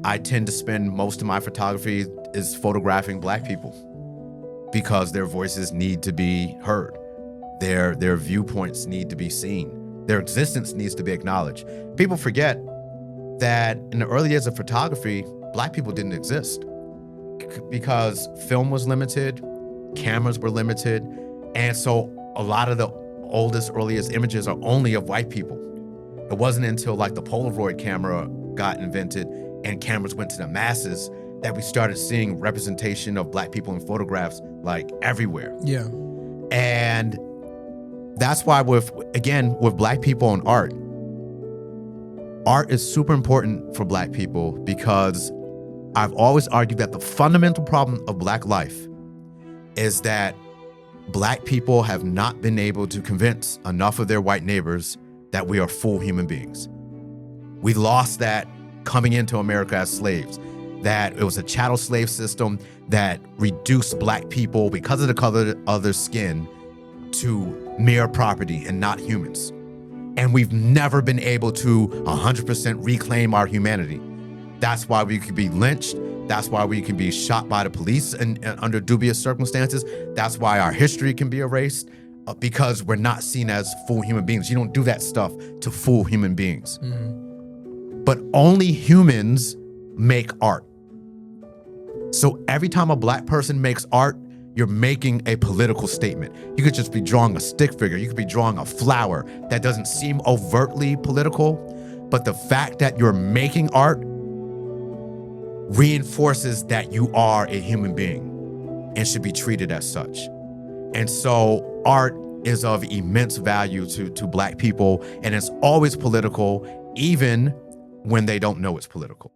I tend to spend most of my photography is photographing Black people because their voices need to be heard. Their viewpoints need to be seen. Their existence needs to be acknowledged. People forget that in the early years of photography, Black people didn't exist because film was limited, cameras were limited, and so a lot of the earliest images are only of white people. It wasn't until like the Polaroid camera got invented and cameras went to the masses that we started seeing representation of Black people in photographs like everywhere. Yeah. And that's why with Black people in art is super important for Black people, because I've always argued that the fundamental problem of Black life is that Black people have not been able to convince enough of their white neighbors that we are full human beings. We lost that coming into America as slaves, that it was a chattel slave system that reduced Black people because of the color of their skin to mere property and not humans. And we've never been able to 100% reclaim our humanity. That's why we could be lynched. That's why we can be shot by the police and under dubious circumstances. That's why our history can be erased, because we're not seen as full human beings. You don't do that stuff to full human beings. Mm-hmm. But only humans make art. So every time a Black person makes art, you're making a political statement. You could just be drawing a stick figure. You could be drawing a flower that doesn't seem overtly political, but the fact that you're making art reinforces that you are a human being and should be treated as such. And so art is of immense value to Black people, and it's always political, even when they don't know it's political.